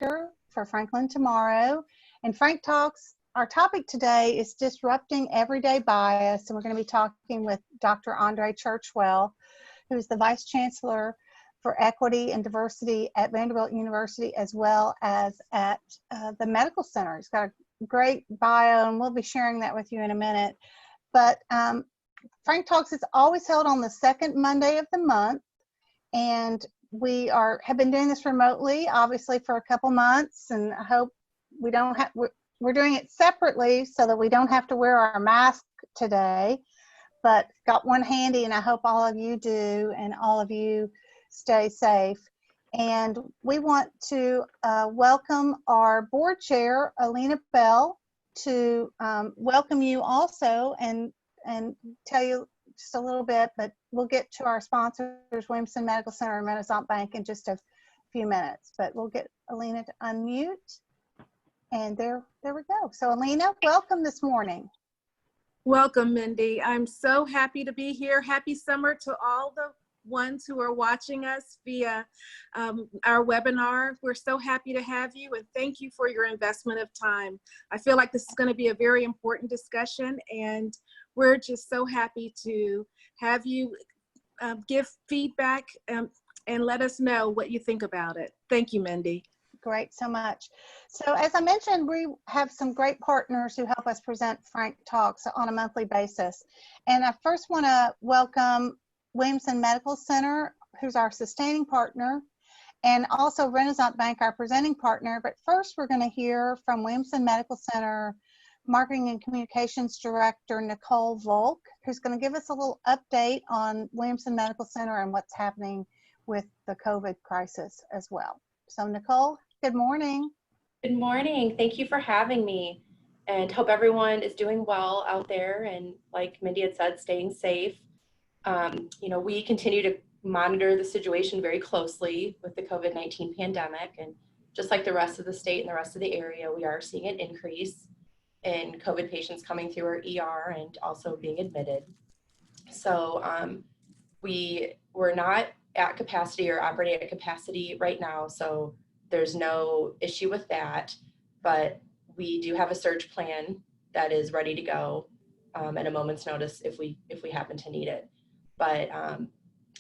Chapter for Franklin Tomorrow. And Frank Talks, our topic today is disrupting everyday bias. And we're going to be talking with Dr. Andre Churchwell, who's the Vice Chancellor for Equity and Diversity at Vanderbilt University, as well as at the Medical Center. He's got a great bio, and we'll be sharing that with you in a minute. But Frank Talks is always held on the second Monday of the month, and we have been doing this remotely, obviously, for a couple months, and I hope we don't have, we're doing it separately so that we don't have to wear our mask today, but got one handy, and I hope all of you do, and all of you stay safe. And we want to welcome our board chair, Alina Bell, to welcome you also and tell you just a little bit, but we'll get to our sponsors, Williamson Medical Center and Renaissance Bank, in just a few minutes. But we'll get Alina to unmute, and there we go. So Alina, welcome this morning. Welcome, Mindy. I'm so happy to be here. Happy summer to all the ones who are watching us via our webinar. We're so happy to have you, and thank you for your investment of time. I feel like this is going to be a very important discussion, and we're just so happy to have you give feedback and let us know what you think about it. Thank you, Mindy. Great, so much. So as I mentioned, we have some great partners who help us present Frank Talks on a monthly basis. And I first want to welcome Williamson Medical Center, who's our sustaining partner, and also Renaissance Bank, our presenting partner. But first, we're going to hear from Williamson Medical Center Marketing and Communications Director Nicole Volk, who's going to give us a little update on Williamson Medical Center and what's happening with the COVID crisis as well. So Nicole, good morning. Good morning. Thank you for having me, and hope everyone is doing well out there, and like Mindy had said, staying safe. You know, we continue to monitor the situation very closely with the COVID-19 pandemic, and just like the rest of the state and the rest of the area, we are seeing an increase in COVID patients coming through our ER and also being admitted. So we're not at capacity or operating at capacity right now, so there's no issue with that, but we do have a surge plan that is ready to go at a moment's notice if we happen to need it. But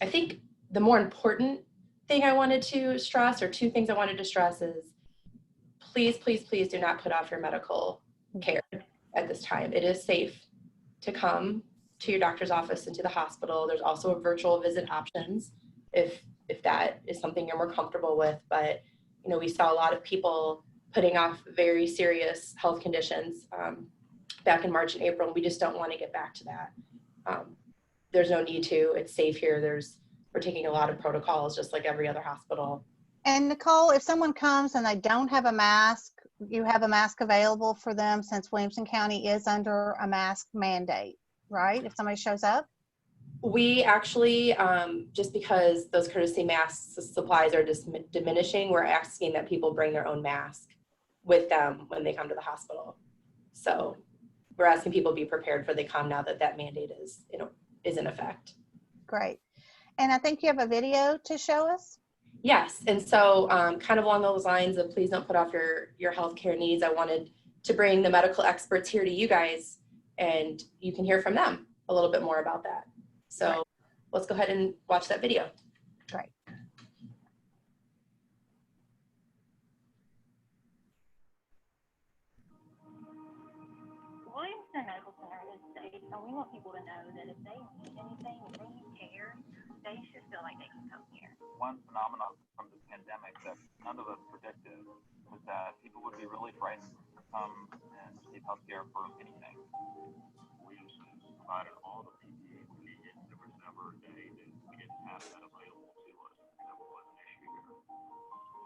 I think the more important thing I wanted to stress, or two things I wanted to stress, is please, please, please do not put off your medical care at this time. It is safe to come to your doctor's office and to the hospital. There's also a virtual visit options if that is something you're more comfortable with. But you know, we saw a lot of people putting off very serious health conditions back in March and April, and we just don't want to get back to that. There's no need to. It's safe here. We're taking a lot of protocols just like every other hospital. And Nicole, if someone comes and they don't have a mask, you have a mask available for them, since Williamson County is under a mask mandate, right? If somebody shows up? We actually, just because those courtesy mask supplies are just diminishing, we're asking that people bring their own mask with them when they come to the hospital. So we're asking people to be prepared for they come now that mandate is in effect. Great. And I think you have a video to show us? Yes, and so kind of along those lines of please don't put off your healthcare needs, I wanted to bring the medical experts here to you guys, and you can hear from them a little bit more about that. So right. Let's go ahead and watch that video. Great. Williamson Medical Center is safe, and we want people to know that if they need anything, if they need care, they should feel like they can come here. One phenomenon from the pandemic that none of us predicted was that people would be really frightened to come and receive health care for anything. Williamson provided all the PPE we needed. There was never a day that we didn't have that available to us. That was an issue here.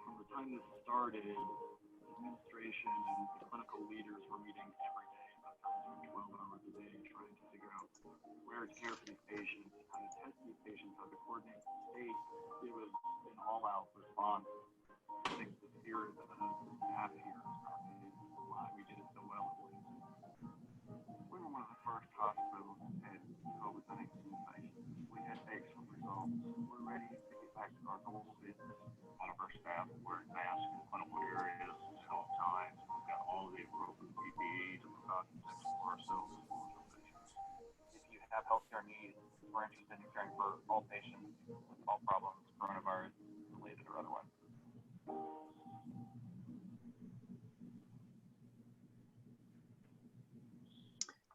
From the time this started, administration and clinical leaders were meeting every day, about 12 hours a day, trying to figure out where to care for these patients, how to test these patients, how to coordinate the state. It was an all-out response. I think the spirit of the staff here is why we did it so well at Williamson. We were one of the first hospitals that had COVID-19 patients. We had excellent results. We're ready to get back to our normal business. All of our staff wearing masks in clinical areas. have healthcare needs, we're interested in caring for all patients with all problems, coronavirus related or otherwise.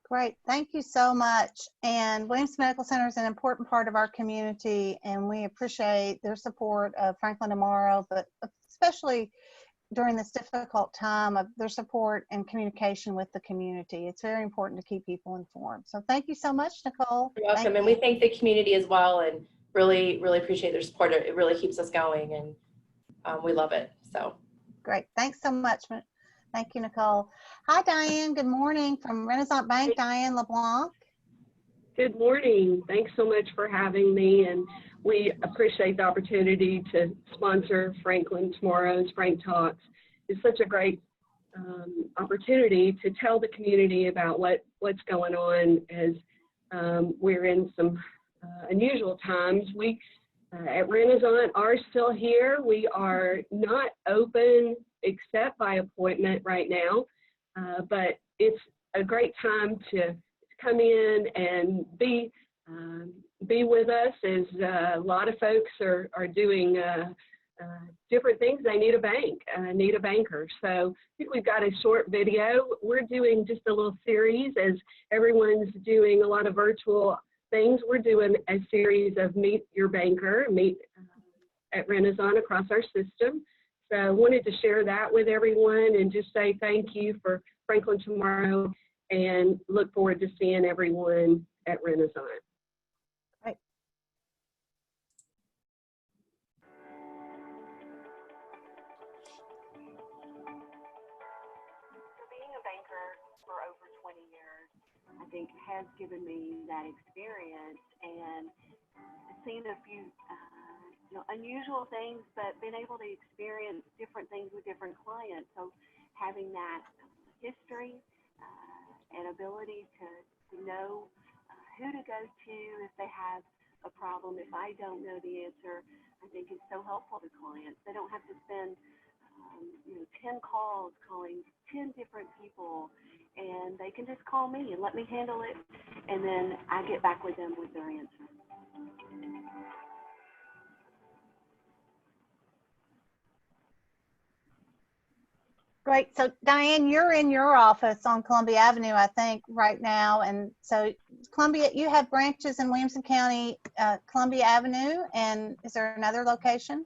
Great, thank you so much. And Williams Medical Center is an important part of our community, and we appreciate their support of Franklin Tomorrow, but especially during this difficult time of their support and communication with the community. It's very important to keep people informed. So thank you so much, Nicole. You're welcome. And we thank the community as well, and really, really appreciate their support. It really keeps us going, and we love it. So great. Thanks so much. Thank you, Nicole. Hi, Diane. Good morning from Renaissance Bank. Diane LeBlanc. Good morning. Thanks so much for having me, and we appreciate the opportunity to sponsor Franklin Tomorrow's FrankTalks. It's such a great opportunity to tell the community about what's going on as we're in some unusual times. We at Renaissance are still here. We are not open except by appointment right now, but it's a great time to come in and be with us, as a lot of folks are doing different things. They need a bank, need a banker. So I think we've got a short video. We're doing just a little series as everyone's doing a lot of virtual things. We're doing a series of Meet Your Banker, Meet at Renaissance across our system. So I wanted to share that with everyone and just say thank you for Franklin Tomorrow, and look forward to seeing everyone at Renaissance. Right. So being a banker for over 20 years, I think, has given me that experience, and seen a few unusual things, but been able to experience different things with different clients. So having that history and ability to know who to go to if they have a problem. If I don't know the answer, I think it's so helpful to clients. They don't have to spend 10 calls calling 10 different people, and they can just call me and let me handle it, and then I get back with them with their answer. Great. So Diane, you're in your office on Columbia Avenue, I think, right now. And so Columbia, you have branches in Williamson County, Columbia Avenue, and is there another location?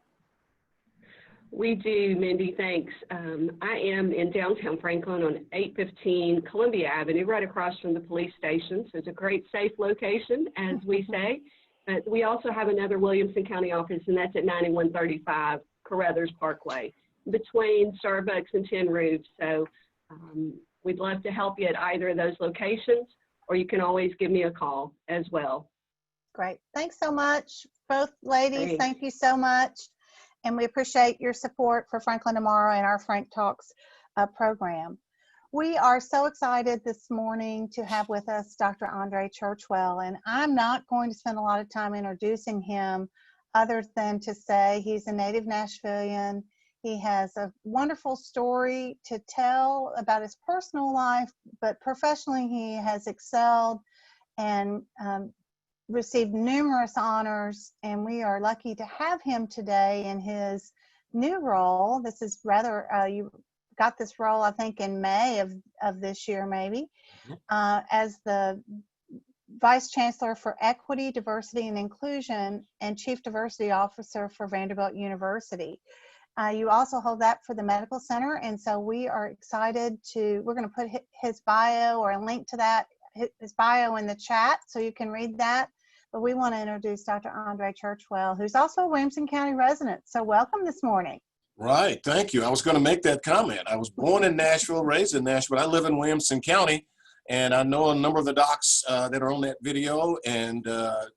We do, Mindy, thanks. I am in downtown Franklin on 815 Columbia Avenue, right across from the police station. So it's a great, safe location, as we say. But we also have another Williamson County office, and that's at 9135 Carruthers Parkway, between Starbucks and Tin Roofs. So we'd love to help you at either of those locations, or you can always give me a call as well. Great. Thanks so much, both ladies. Thanks. Thank you so much. And we appreciate your support for Franklin Tomorrow and our FrankTalks program. We are so excited this morning to have with us Dr. Andre Churchwell, and I'm not going to spend a lot of time introducing him other than to say he's a native Nashvilleian. He has a wonderful story to tell about his personal life, but professionally he has excelled and received numerous honors, and we are lucky to have him today in his new role. This is rather, you got this role, I think, in May of this year, maybe, as the Vice Chancellor for Equity, Diversity, and Inclusion and Chief Diversity Officer for Vanderbilt University. You also hold that for the Medical Center, and so we are excited we're going to put his bio or a link to that, his bio in the chat so you can read that. But we want to introduce Dr. Andre Churchwell, who's also a Williamson County resident. So welcome this morning. Right, thank you. I was going to make that comment. I was born in Nashville, raised in Nashville. I live in Williamson County, and I know a number of the docs that are on that video, and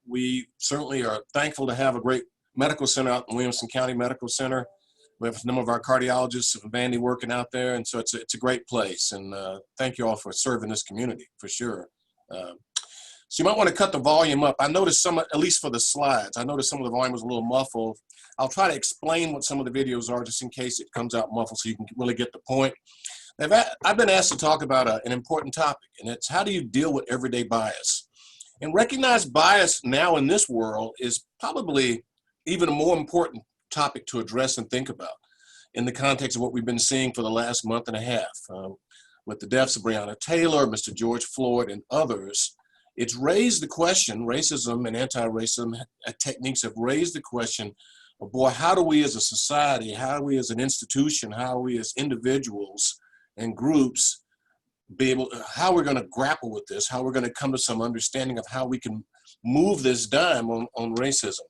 we certainly are thankful to have a great medical center out in Williamson County Medical Center. We have a number of our cardiologists and Vandy working out there, and so it's a great place. And thank you all for serving this community, for sure. So you might want to cut the volume up. I noticed some, at least for the slides, I noticed some of the volume was a little muffled. I'll try to explain what some of the videos are just in case it comes out muffled so you can really get the point. I've been asked to talk about an important topic, and it's how do you deal with everyday bias? And recognized bias now in this world is probably even a more important topic to address and think about in the context of what we've been seeing for the last month and a half. With the deaths of Breonna Taylor, Mr. George Floyd, and others, it's raised the question, racism and anti-racism techniques have raised the question of, boy, how do we as a society, how do we as an institution, how do we as individuals and groups how we're going to grapple with this, how we're going to come to some understanding of how we can move this dime on racism.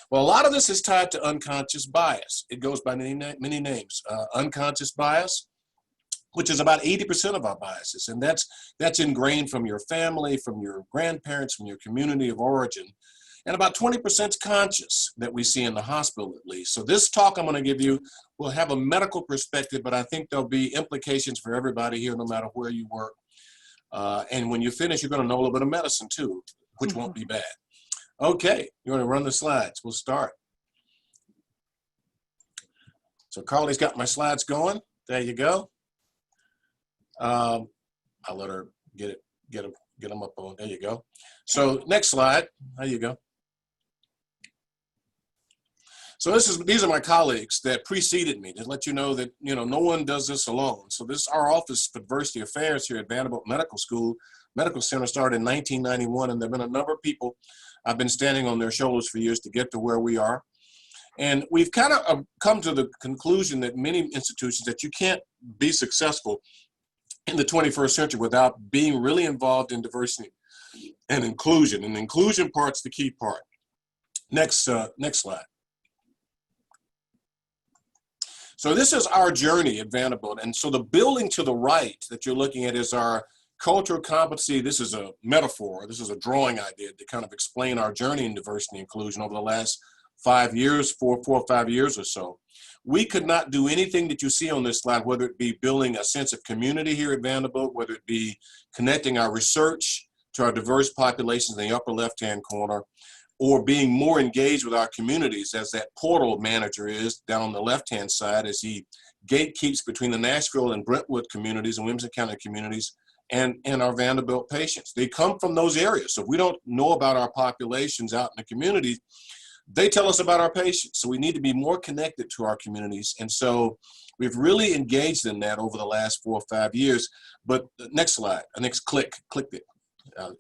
Well, a lot of this is tied to unconscious bias. It goes by many names. Unconscious bias, which is about 80% of our biases. And that's ingrained from your family, from your grandparents, from your community of origin. And about 20% is conscious that we see in the hospital at least. So this talk I'm going to give you will have a medical perspective, but I think there'll be implications for everybody here no matter where you work. And when you finish, you're going to know a little bit of medicine too, which won't be bad. Okay, you want to run the slides? We'll start. So Carly's got my slides going. There you go. I'll let her get them up on. There you go. So next slide. There you go. So these are my colleagues that preceded me to let you know that no one does this alone. So our Office for Diversity Affairs here at Vanderbilt Medical Center started in 1991, and there've been a number of people I've been standing on their shoulders for years to get to where we are. And we've kind of come to the conclusion that many institutions that you can't be successful in the 21st century without being really involved in diversity and inclusion. And the inclusion part's the key part. Next slide. So this is our journey at Vanderbilt. And so the building to the right that you're looking at is our cultural competency. This is a metaphor. This is a drawing I did to kind of explain our journey in diversity and inclusion over the last 5 years, 4 or 5 years or so. We could not do anything that you see on this slide, whether it be building a sense of community here at Vanderbilt, whether it be connecting our research to our diverse populations in the upper left-hand corner, or being more engaged with our communities as that portal manager is down on the left-hand side as he gatekeeps between the Nashville and Brentwood communities and Williamson County communities and our Vanderbilt patients. They come from those areas. So if we don't know about our populations out in the communities, they tell us about our patients. So we need to be more connected to our communities. And so we've really engaged in that over the last 4 or 5 years. But next slide, next click it.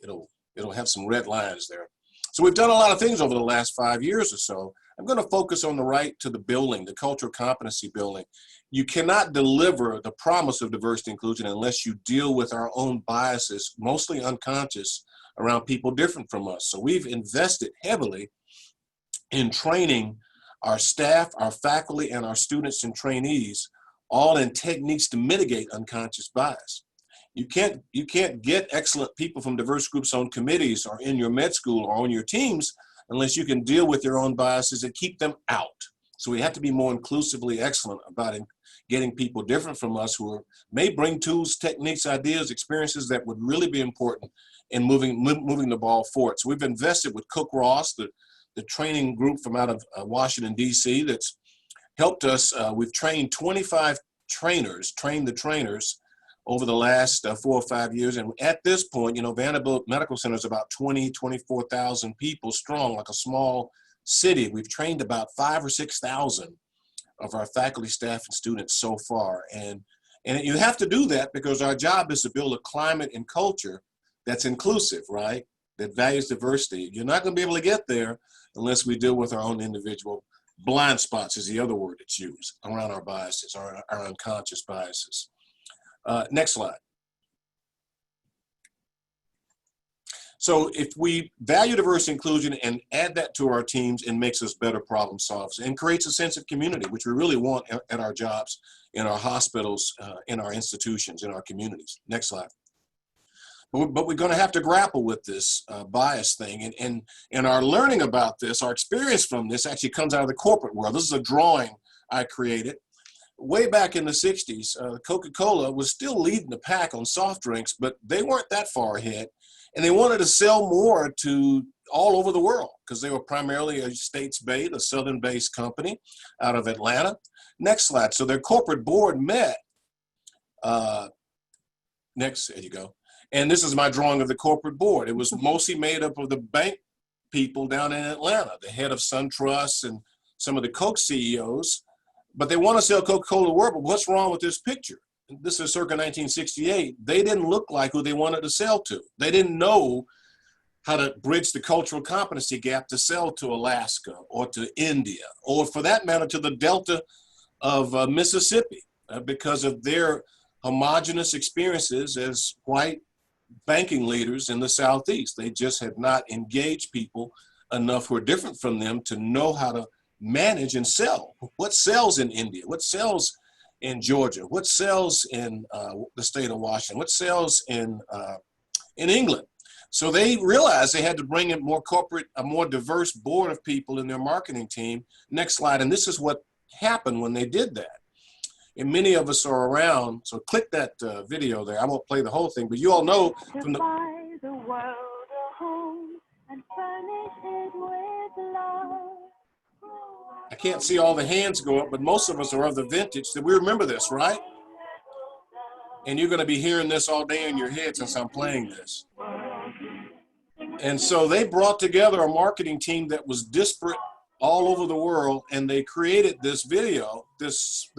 It'll have some red lines there. So we've done a lot of things over the last 5 years or so. I'm going to focus on the right to the building, the cultural competency building. You cannot deliver the promise of diversity and inclusion unless you deal with our own biases, mostly unconscious, around people different from us. So we've invested heavily in training our staff, our faculty, and our students and trainees, all in techniques to mitigate unconscious bias. You can't get excellent people from diverse groups on committees or in your med school or on your teams unless you can deal with your own biases and keep them out. So we have to be more inclusively excellent about getting people different from us who may bring tools, techniques, ideas, experiences that would really be important in moving the ball forward. So we've invested with Cook Ross, the training group from out of Washington, D.C. that's helped us. We've trained 25 trained the trainers over the last 4 or 5 years. And at this point, Vanderbilt Medical Center is about 24,000 people strong, like a small city. We've trained about 5,000 or 6,000 of our faculty, staff, and students so far. And you have to do that because our job is to build a climate and culture that's inclusive, right? That values diversity. You're not going to be able to get there unless we deal with our own individual blind spots, is the other word that's used, around our biases, our unconscious biases. Next slide. So if we value diversity and inclusion and add that to our teams, it makes us better problem solvers and creates a sense of community, which we really want at our jobs, in our hospitals, in our institutions, in our communities. Next slide. But we're going to have to grapple with this bias thing. And our learning about this, our experience from this actually comes out of the corporate world. This is a drawing I created. Way back in the 60s, Coca-Cola was still leading the pack on soft drinks, but they weren't that far ahead. And they wanted to sell more to all over the world because they were primarily a States-based, a Southern-based company out of Atlanta. Next slide. So their corporate board met. Next, there you go. And this is my drawing of the corporate board. It was mostly made up of the bank people down in Atlanta, the head of SunTrust and some of the Coke CEOs. But they want to sell Coca-Cola to the world, but what's wrong with this picture? This is circa 1968. They didn't look like who they wanted to sell to. They didn't know how to bridge the cultural competency gap to sell to Alaska or to India, or for that matter, to the Delta of Mississippi, because of their homogenous experiences as white banking leaders in the Southeast. They just have not engaged people enough who are different from them to know how to manage and sell. What sells in India? What sells in Georgia? What sells in the state of Washington? What sells in England? So they realized they had to bring in a more diverse board of people in their marketing team. Next slide. And this is what happened when they did that. And many of us are around. So click that video there. I won't play the whole thing, but you all know from the world a home and furnish it with love. I can't see all the hands go up, but most of us are of the vintage that we remember this, right? And you're going to be hearing this all day in your head since I'm playing this. And so they brought together a marketing team that was disparate all over the world, and they created this video, this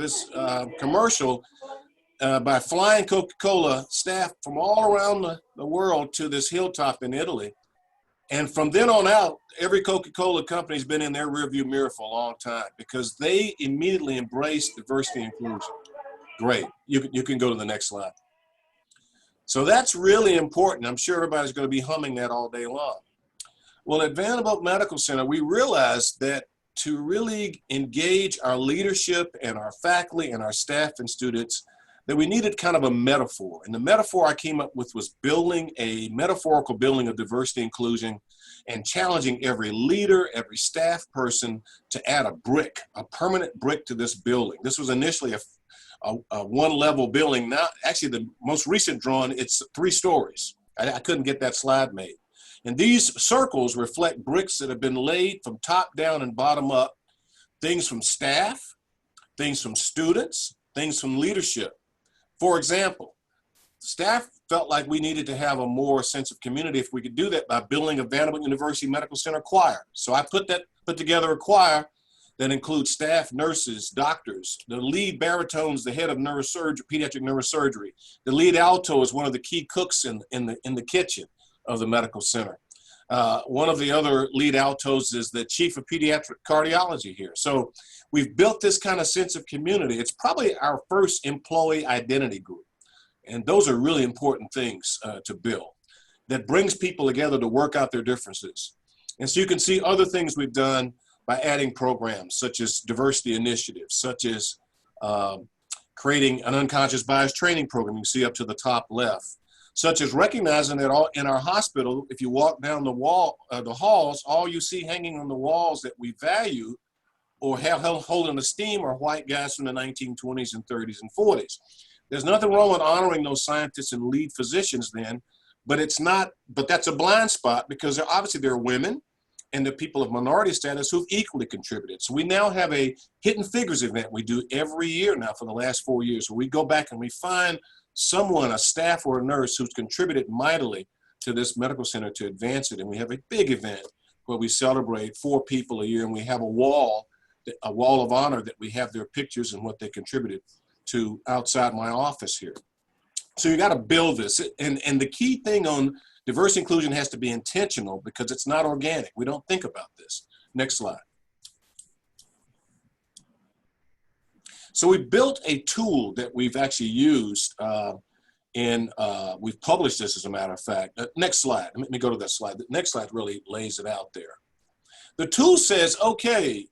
commercial by flying Coca-Cola staff from all around the world to this hilltop in Italy. And from then on out, every Coca-Cola company's been in their rearview mirror for a long time because they immediately embraced diversity and inclusion. Great. You can go to the next slide. So that's really important. I'm sure everybody's going to be humming that all day long. Well, at Vanderbilt Medical Center, we realized that to really engage our leadership and our faculty and our staff and students, that we needed kind of a metaphor. And the metaphor I came up with was building a metaphorical building of diversity and inclusion and challenging every leader, every staff person to add a brick, a permanent brick to this building. This was initially a one-level building. Now, actually, the most recent drawing, it's 3 stories. I couldn't get that slide made. And these circles reflect bricks that have been laid from top down and bottom up, things from staff, things from students, things from leadership. For example, staff felt like we needed to have a more sense of community if we could do that by building a Vanderbilt University Medical Center choir. So I put together a choir that includes staff, nurses, doctors. The lead baritone's the head of neurosurgery, pediatric neurosurgery. The lead alto is one of the key cooks in the kitchen of the medical center. One of the other lead altos is the chief of pediatric cardiology here. So we've built this kind of sense of community. It's probably our first employee identity group. And those are really important things to build that brings people together to work out their differences. And so you can see other things we've done by adding programs such as diversity initiatives, such as creating an unconscious bias training program you see up to the top left, such as recognizing that in our hospital, if you walk down the halls, all you see hanging on the walls that we value or have held in esteem are white guys from the 1920s and 30s and 40s. There's nothing wrong with honoring those scientists and lead physicians then, but that's a blind spot because obviously there are women and the people of minority status who've equally contributed. So we now have a Hidden Figures event we do every year now for the last 4 years, where we go back and we find someone, a staff or a nurse, who's contributed mightily to this medical center to advance it. And we have a big event where we celebrate 4 people a year, and we have a wall of honor that we have their pictures and what they contributed to outside my office here. So you got to build this. And the key thing on diversity inclusion has to be intentional because it's not organic. We don't think about this. Next slide. So we built a tool that we've actually used we've published this as a matter of fact. Next slide, let me go to that slide. The next slide really lays it out there. The tool says, okay,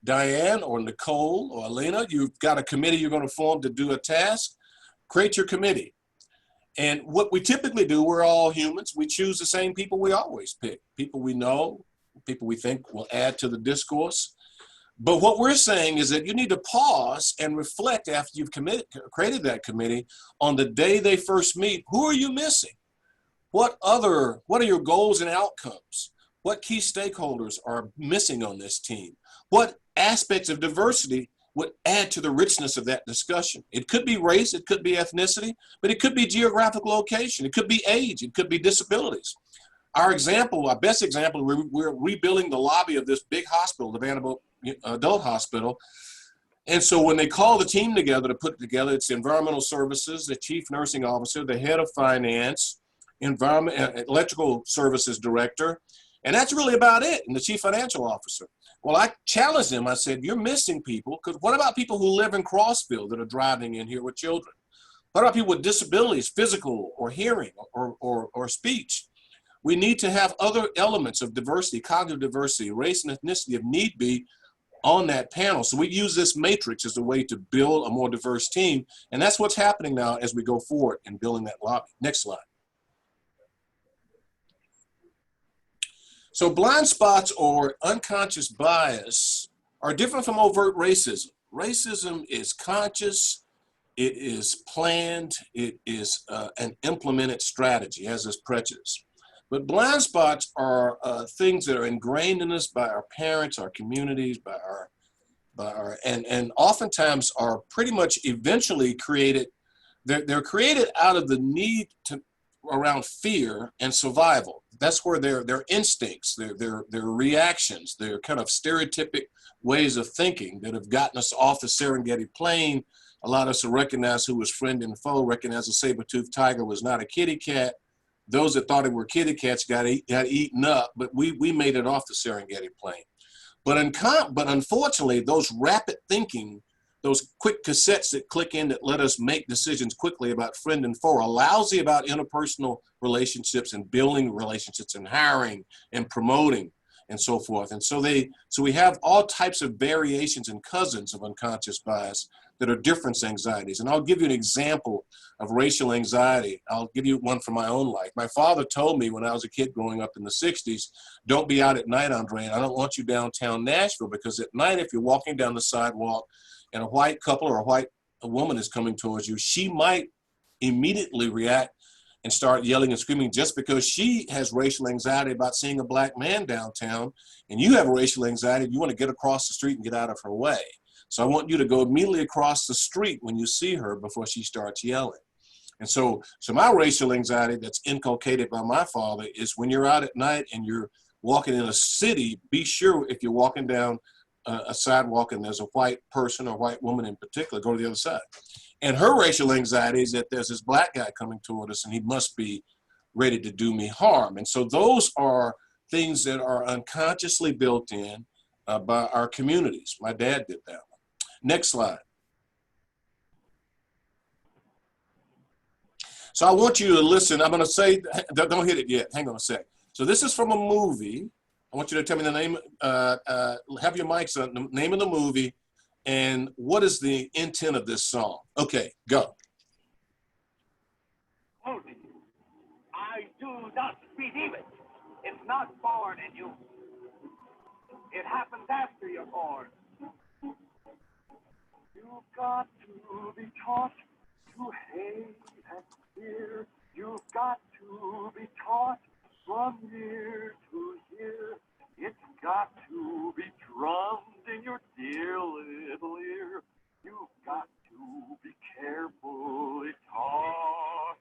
Diane or Nicole or Elena, you've got a committee you're going to form to do a task. Create your committee. And what we typically do, we're all humans. We choose the same people we always pick. People we know, people we think will add to the discourse. But what we're saying is that you need to pause and reflect after you've created that committee on the day they first meet. Who are you missing? What are your goals and outcomes? What key stakeholders are missing on this team? What aspects of diversity would add to the richness of that discussion. It could be race, it could be ethnicity, but it could be geographic location, it could be age, it could be disabilities. Our example, our best example, we're rebuilding the lobby of this big hospital, the Vanderbilt Adult Hospital. And so when they call the team together to put it together, it's environmental services, the chief nursing officer, the head of finance, electrical services director, and that's really about it, and the chief financial officer. Well, I challenged them. I said, you're missing people, because what about people who live in Crossville that are driving in here with children? What about people with disabilities, physical or hearing or speech? We need to have other elements of diversity, cognitive diversity, race and ethnicity if need be on that panel. So we use this matrix as a way to build a more diverse team. And that's what's happening now as we go forward in building that lobby. Next slide. So blind spots or unconscious bias are different from overt racism. Racism is conscious, it is planned, it is an implemented strategy, as is prejudice. But blind spots are things that are ingrained in us by our parents, our communities, and oftentimes are pretty much eventually created. They're created out of the need around fear and survival. That's where their instincts, their reactions, their kind of stereotypic ways of thinking that have gotten us off the Serengeti plain, allowed us to recognize who was friend and foe, recognize a saber-toothed tiger was not a kitty cat. Those that thought it were kitty cats got eaten up, but we made it off the Serengeti plain. But unfortunately, those rapid thinking, those quick cassettes that click in that let us make decisions quickly about friend and foe, are lousy about interpersonal relationships and building relationships and hiring and promoting and so forth. And so we have all types of variations and cousins of unconscious bias that are difference anxieties. And I'll give you an example of racial anxiety. I'll give you one from my own life. My father told me when I was a kid growing up in the 60s, don't be out at night, Andre, and I don't want you downtown Nashville, because at night, if you're walking down the sidewalk and a white couple or a woman is coming towards you, she might immediately react and start yelling and screaming just because she has racial anxiety about seeing a black man downtown, and you have racial anxiety, you want to get across the street and get out of her way. So I want you to go immediately across the street when you see her before she starts yelling. And so my racial anxiety that's inculcated by my father is when you're out at night and you're walking in a city, be sure if you're walking down a sidewalk and there's a white person or white woman in particular, go to the other side. And her racial anxiety is that there's this black guy coming toward us and he must be ready to do me harm. And so those are things that are unconsciously built in by our communities. My dad did that one. Next slide. So I want you to listen. I'm going to say, don't hit it yet. Hang on a sec. So this is from a movie. I want you to tell me the name, have your mics on, the name of the movie, and what is the intent of this song? Okay, go. I do not believe it. It's not born in you. It happens after you're born. You've got to be taught to hate and fear. You've got to be taught from year to year. It's got to be drummed in your dear little ear. You've got to be carefully taught.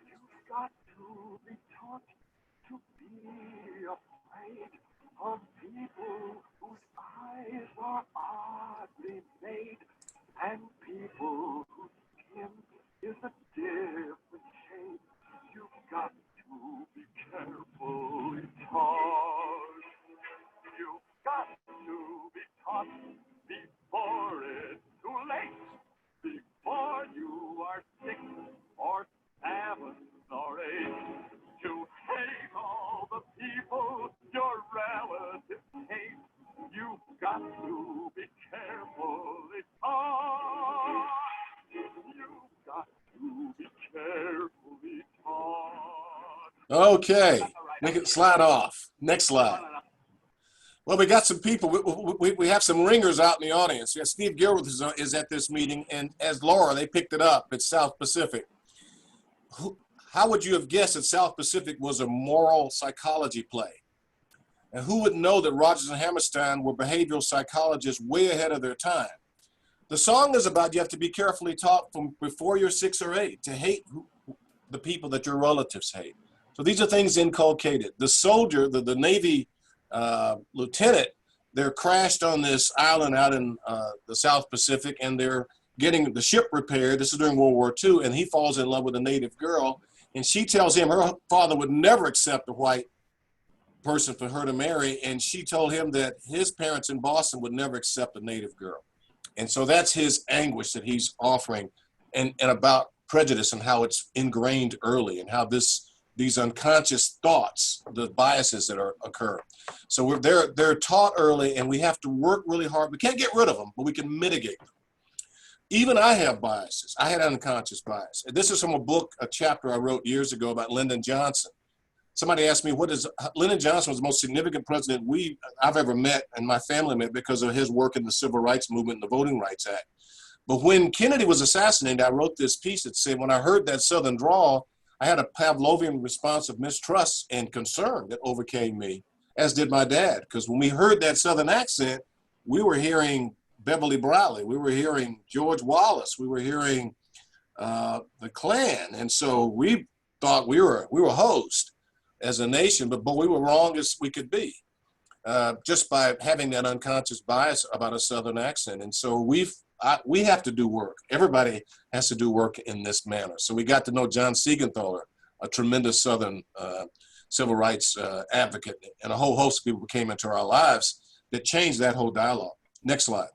You've got to be taught to be afraid of people whose eyes are oddly made, and people whose skin is a different shade. You've got to be carefully taught. You've got to be taught before it's too late, before you are 6 or 7 or 8, to hate all the people your relatives hate. You've got to be carefully taught. You've got to be carefully taught. Okay, make it slide off. Next slide. Well, we got some people. We have some ringers out in the audience. Yeah, Steve Gilworth is at this meeting, and as Laura, they picked it up. It's South Pacific. How would you have guessed that South Pacific was a moral psychology play? And who would know that Rogers and Hammerstein were behavioral psychologists way ahead of their time? The song is about you have to be carefully taught from before you're 6 or 8 to hate the people that your relatives hate. So these are things inculcated. The soldier, the Navy lieutenant, they're crashed on this island out in the South Pacific, and they're getting the ship repaired. This is during World War II, and he falls in love with a native girl, and she tells him her father would never accept a white person for her to marry, and she told him that his parents in Boston would never accept a native girl. And so that's his anguish that he's offering, and about prejudice and how it's ingrained early, and how these unconscious thoughts, the biases that occur. So they're taught early, and we have to work really hard. We can't get rid of them, but we can mitigate them. Even I have biases. I had unconscious bias. This is from a chapter I wrote years ago about Lyndon Johnson. Somebody asked me, Lyndon Johnson was the most significant president I've ever met, and my family met, because of his work in the Civil Rights Movement and the Voting Rights Act. But when Kennedy was assassinated, I wrote this piece that said, when I heard that Southern drawl, I had a Pavlovian response of mistrust and concern that overcame me, as did my dad. Because when we heard that Southern accent, we were hearing Beverly Briley, we were hearing George Wallace, we were hearing the Klan. And so we thought we were host as a nation, but we were wrong as we could be, just by having that unconscious bias about a Southern accent. And so we have to do work. Everybody has to do work in this manner. So we got to know John Siegenthaler, a tremendous Southern civil rights advocate, and a whole host of people came into our lives that changed that whole dialogue. Next slide.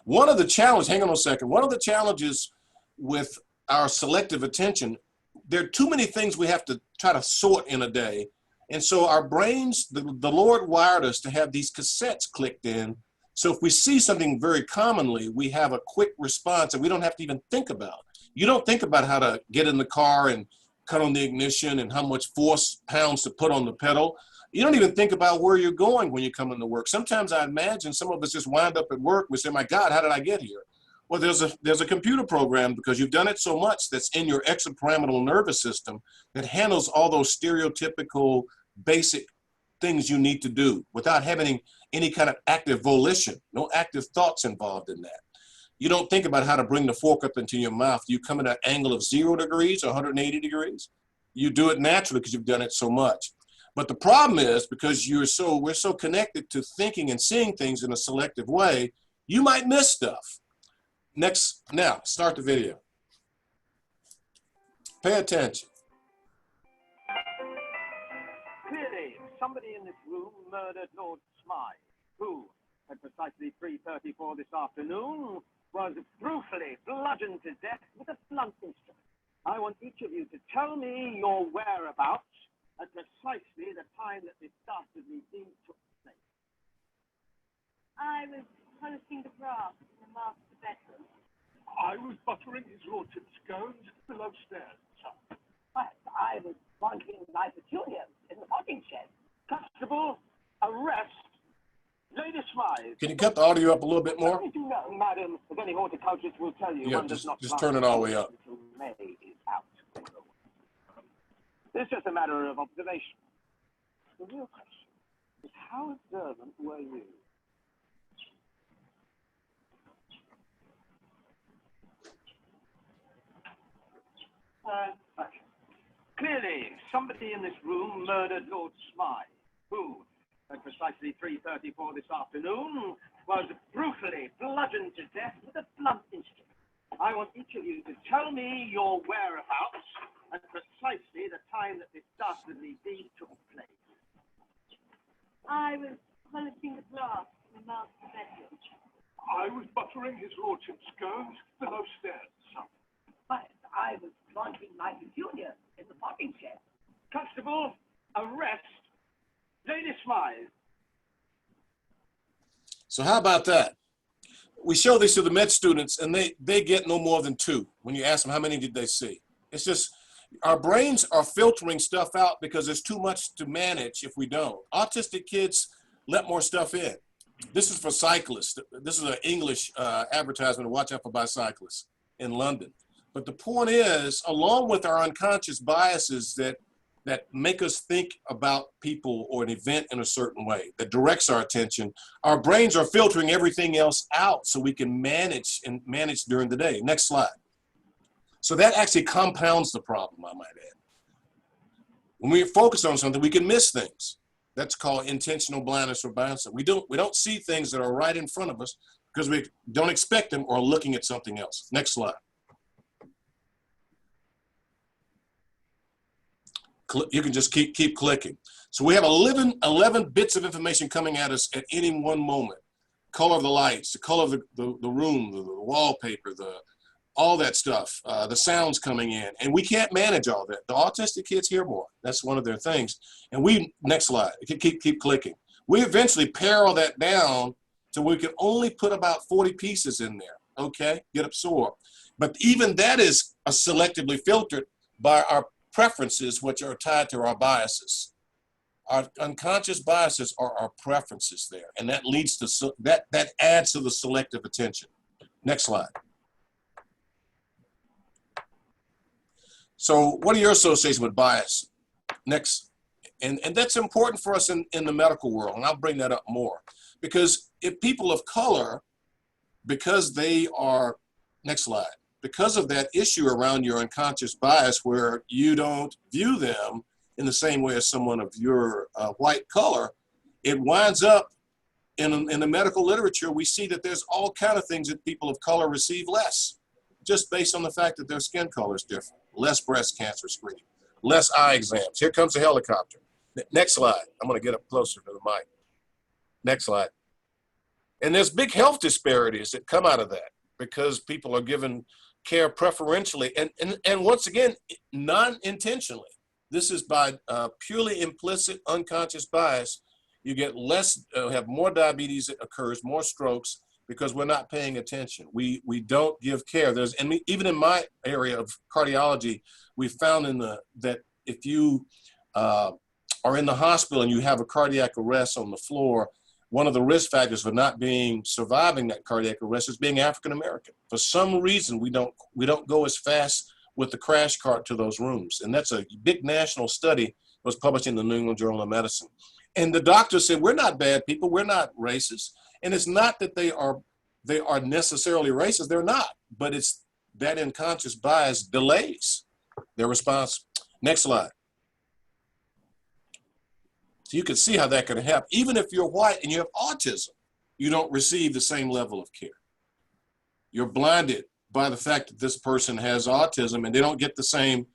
One of the challenges, hang on a second, one of the challenges with our selective attention, there are too many things we have to try to sort in a day. And so our brains, the Lord wired us to have these cassettes clicked in. So if we see something very commonly, we have a quick response and we don't have to even think about it. You don't think about how to get in the car and cut on the ignition and how much force pounds to put on the pedal. You don't even think about where you're going when you come into work. Sometimes I imagine some of us just wind up at work. We say, my God, how did I get here? Well, there's a computer program, because you've done it so much, that's in your extrapyramidal nervous system that handles all those stereotypical basic things you need to do without having any kind of active volition, no active thoughts involved in that. You don't think about how to bring the fork up into your mouth. You come at an angle of 0 degrees or 180 degrees. You do it naturally because you've done it so much. But the problem is, because we're so connected to thinking and seeing things in a selective way, you might miss stuff. Now, start the video. Pay attention. Clearly, somebody in this room murdered Lord Smythe, who, at precisely 3:34 this afternoon, was brutally bludgeoned to death with a blunt instrument. I want each of you to tell me your whereabouts at precisely the time that this dastardly deed took place. I was polishing the brass in the master bedroom. I was buttering his lordship's scones below stairs, sir. I was bunking my petunias in the potting shed. Constable, arrest Lady Smythe. Can you cut the audio up a little bit more? Did you know, madam, if any horticulturist will tell you, Yeah, one does not just turn it all the way up. until May is out. It's just a matter of observation. The real question is, how observant were you? Clearly, somebody in this room murdered Lord Smythe, who, at precisely 3:34 this afternoon, was brutally bludgeoned to death with a blunt instrument. I want each of you to tell me your whereabouts at precisely the time that this dastardly deed took place. I was polishing the brass in the master bedroom. I was buttering his lordship's scones below stairs, sir. I was planting my petunias in the potting shed. Constable, arrest Lady Smythe. So how about that? We show these to the med students, and they get no more than 2 when you ask them how many did they see. It's just, our brains are filtering stuff out because there's too much to manage if we don't. Autistic kids let more stuff in. This is for cyclists. This is an English advertisement to watch out for bicyclists in London. But the point is, along with our unconscious biases that that make us think about people or an event in a certain way, that directs our attention. Our brains are filtering everything else out so we can manage during the day. Next slide. So that actually compounds the problem, I might add. When we focus on something, we can miss things. That's called intentional blindness or bias. We don't see things that are right in front of us because we don't expect them or are looking at something else. Next slide. You can just keep clicking. So we have 11 bits of information coming at us at any one moment. Color of the lights, the color of the room, the wallpaper, all that stuff, the sounds coming in, and we can't manage all that. The autistic kids hear more. That's one of their things. And next slide, keep clicking. We eventually pare all that down so we can only put about 40 pieces in there, okay? Get absorbed. But even that is selectively filtered by our preferences, which are tied to our biases. Our unconscious biases are our preferences there, and that leads to, that adds to the selective attention. Next slide. So what are your associations with bias? Next. And that's important for us in the medical world, and I'll bring that up more. Because if people of color, because they are, next slide, because of that issue around your unconscious bias where you don't view them in the same way as someone of your white color, it winds up in the medical literature, we see that there's all kinds of things that people of color receive less, just based on the fact that their skin color is different. Less breast cancer screening, less eye exams. Here comes a helicopter. Next slide. I'm going to get up closer to the mic. Next slide. And there's big health disparities that come out of that because people are given care preferentially. And once again, non-intentionally. This is by purely implicit unconscious bias. You get less, have more diabetes that occurs, more strokes, because we're not paying attention. We don't give care. Even in my area of cardiology, we found that if you are in the hospital and you have a cardiac arrest on the floor, one of the risk factors for not surviving that cardiac arrest is being African American. For some reason, we don't go as fast with the crash cart to those rooms. And that's a big national study that was published in the New England Journal of Medicine. And the doctor said, we're not bad people, we're not racist. And it's not that they are necessarily racist, they're not, but it's that unconscious bias delays their response. Next slide. So you can see how that can happen. Even if you're white and you have autism, you don't receive the same level of care. You're blinded by the fact that this person has autism and they don't get the same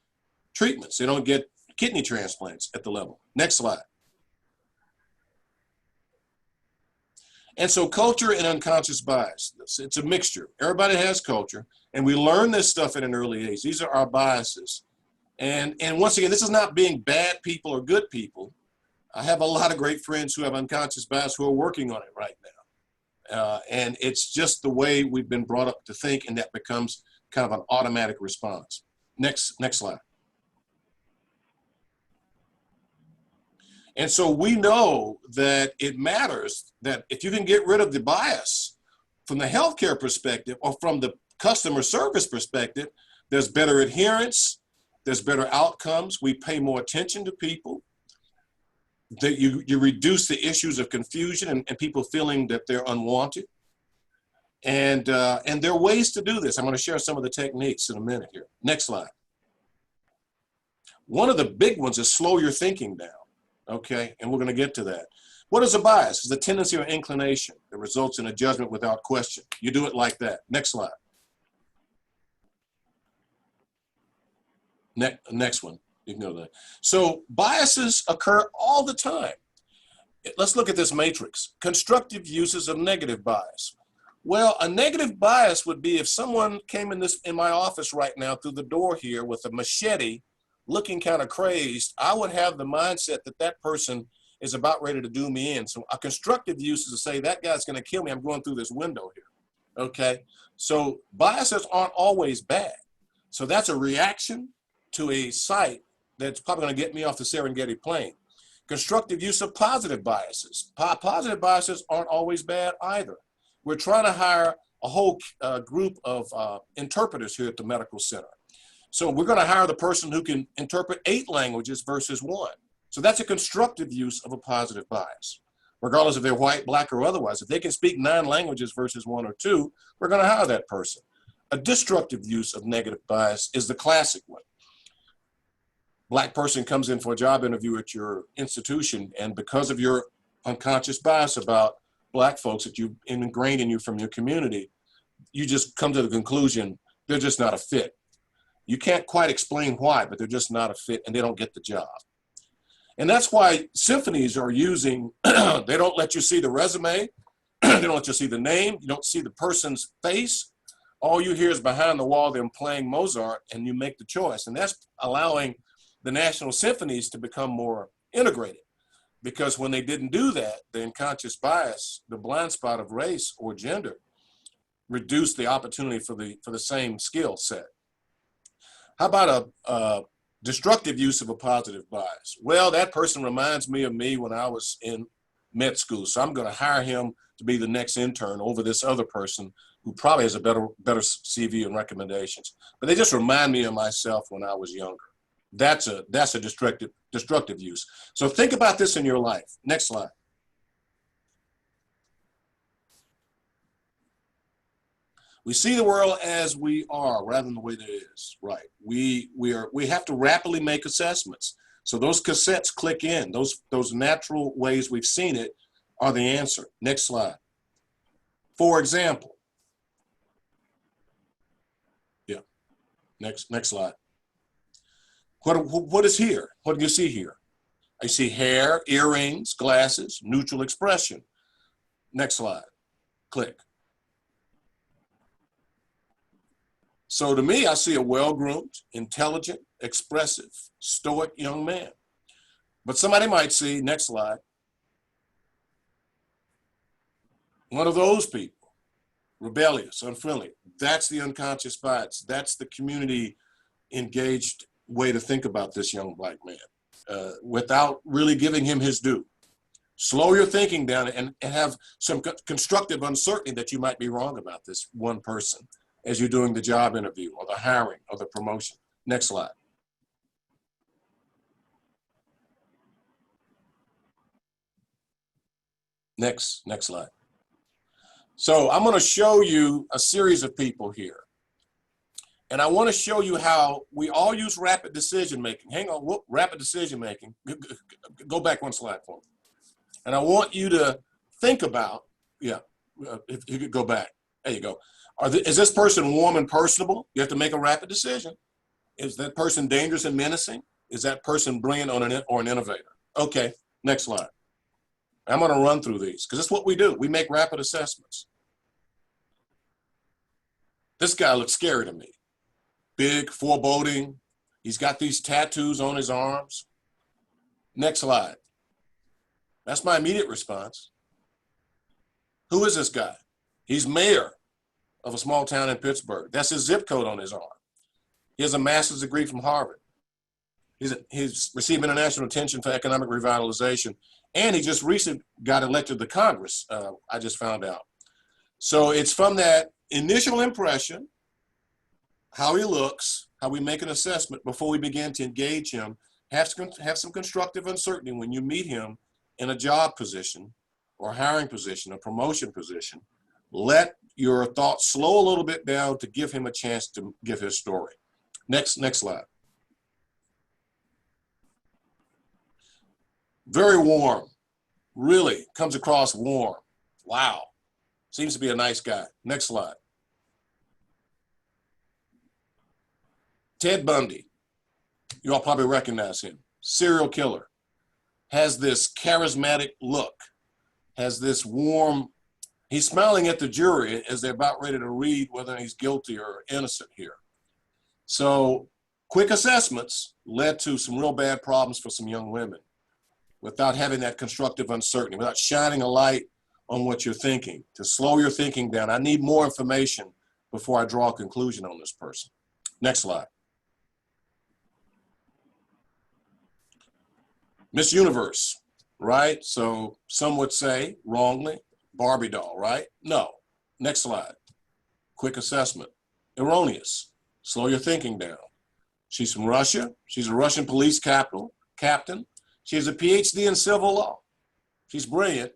treatments. They don't get kidney transplants at the level. Next slide. And so culture and unconscious bias, it's a mixture. Everybody has culture, and we learn this stuff at an early age. These are our biases. And once again, this is not being bad people or good people. I have a lot of great friends who have unconscious bias who are working on it right now. And it's just the way we've been brought up to think, and that becomes kind of an automatic response. Next slide. And so we know that it matters that if you can get rid of the bias from the healthcare perspective or from the customer service perspective, there's better adherence, there's better outcomes. We pay more attention to people. That you reduce the issues of confusion and people feeling that they're unwanted. And there are ways to do this. I'm going to share some of the techniques in a minute here. Next slide. One of the big ones is slow your thinking down. Okay, and we're going to get to that. What is a bias? It's a tendency or inclination that results in a judgment without question. You do it like that. Next slide. Next one. You can go to that. So biases occur all the time. Let's look at this matrix. Constructive uses of negative bias. Well, a negative bias would be if someone came in my office right now through the door here with a machete, looking kind of crazed, I would have the mindset that person is about ready to do me in. So a constructive use is to say, that guy's going to kill me. I'm going through this window here. Okay. So biases aren't always bad. So that's a reaction to a sight that's probably going to get me off the Serengeti plain. Constructive use of positive biases. Positive biases aren't always bad either. We're trying to hire a whole group of interpreters here at the medical center. So we're going to hire the person who can interpret 8 languages versus 1. So that's a constructive use of a positive bias. Regardless if they're white, black, or otherwise, if they can speak 9 languages versus 1 or 2, we're going to hire that person. A destructive use of negative bias is the classic one. Black person comes in for a job interview at your institution, and because of your unconscious bias about black folks that you've ingrained in you from your community, you just come to the conclusion they're just not a fit. You can't quite explain why, but they're just not a fit and they don't get the job. And that's why symphonies are using, they don't let you see the resume, they don't let you see the name, you don't see the person's face. All you hear is behind the wall them playing Mozart, and you make the choice. And that's allowing the national symphonies to become more integrated. Because when they didn't do that, the unconscious bias, the blind spot of race or gender, reduced the opportunity for the same skill set. How about a destructive use of a positive bias? Well, that person reminds me of me when I was in med school, so I'm going to hire him to be the next intern over this other person who probably has a better CV and recommendations. But they just remind me of myself when I was younger. That's a destructive use. So think about this in your life. Next slide. We see the world as we are rather than the way that it is. Right. We have to rapidly make assessments. So those cassettes click in. Those natural ways we've seen it are the answer. Next slide. For example. Yeah. Next slide. What is here? What do you see here? I see hair, earrings, glasses, neutral expression. Next slide. Click. So to me, I see a well-groomed, intelligent, expressive, stoic young man. But somebody might see, next slide, one of those people, rebellious, unfriendly. That's the unconscious bias. That's the community engaged way to think about this young black man without really giving him his due. Slow your thinking down and have some constructive uncertainty that you might be wrong about this one person as you're doing the job interview or the hiring or the promotion. Next slide. Next slide. So I'm going to show you a series of people here. And I want to show you how we all use rapid decision making. Hang on, rapid decision making. Go back one slide for me. And I want you to think about, if you could go back. There you go. Is this person warm and personable? You have to make a rapid decision. Is that person dangerous and menacing? Is that person brilliant or an innovator? Okay, next slide. I'm going to run through these because that's what we do. We make rapid assessments. This guy looks scary to me. Big, foreboding. He's got these tattoos on his arms. Next slide. That's my immediate response. Who is this guy? He's mayor of a small town in Pittsburgh. That's his zip code on his arm. He has a master's degree from Harvard. He's received international attention for economic revitalization. And he just recently got elected to Congress, I just found out. So it's from that initial impression, how he looks, how we make an assessment before we begin to engage him, have some constructive uncertainty when you meet him in a job position or hiring position, a promotion position. Let your thoughts slow a little bit down to give him a chance to give his story. Next slide. Very warm, really comes across warm. Wow, seems to be a nice guy. Next slide. Ted Bundy, you all probably recognize him. Serial killer, has this charismatic look, has this warm, he's smiling at the jury as they're about ready to read whether he's guilty or innocent here. So quick assessments led to some real bad problems for some young women without having that constructive uncertainty, without shining a light on what you're thinking, to slow your thinking down. I need more information before I draw a conclusion on this person. Next slide. Miss Universe, right? So some would say, wrongly, Barbie doll, right? No. Next slide. Quick assessment. Erroneous. Slow your thinking down. She's from Russia. She's a Russian police captain. She has a PhD in civil law. She's brilliant,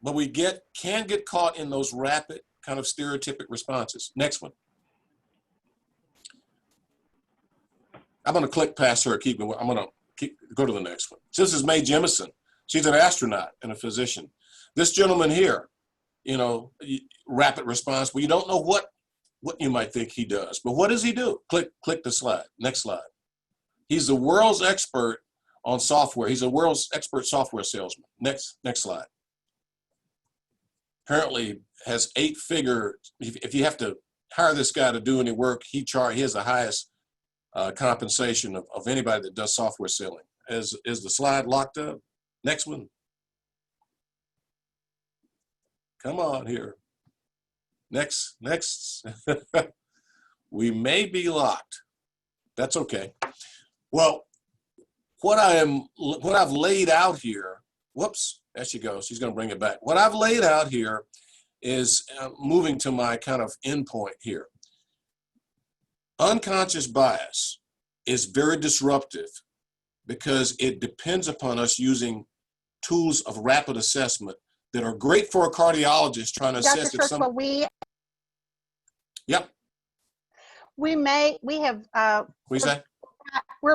but we can get caught in those rapid kind of stereotypic responses. Next one. I'm going to click past her. I'm going to go to the next one. So this is Mae Jemison. She's an astronaut and a physician. This gentleman here, you know, rapid response. Well, you don't know what you might think he does, but what does he do? Click the slide. Next slide. He's the world's expert on software. He's a world's expert software salesman. Next slide. Apparently has 8-figure. If you have to hire this guy to do any work, he has the highest compensation of anybody that does software selling. Is the slide locked up? Next one. Come on here. Next. We may be locked. That's okay. Well, what I've laid out here, whoops, there she goes. She's going to bring it back. What I've laid out here is moving to my kind of end point here. Unconscious bias is very disruptive because it depends upon us using tools of rapid assessment that are great for a cardiologist trying to assess if some. Yep. We're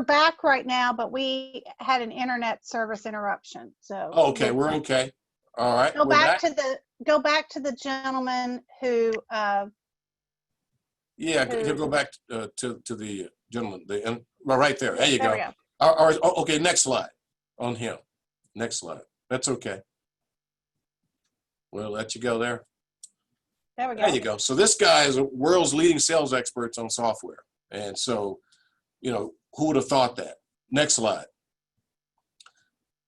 back right now, but we had an internet service interruption. So. Oh, okay, we're okay. All right. Go back to the gentleman who. Go back to the gentleman. Right there. There you there go. Okay, next slide on him. Next slide. That's okay. We'll let you go there. There we go. There you go. So this guy is the world's leading sales experts on software. And so, you know, who would have thought that? Next slide.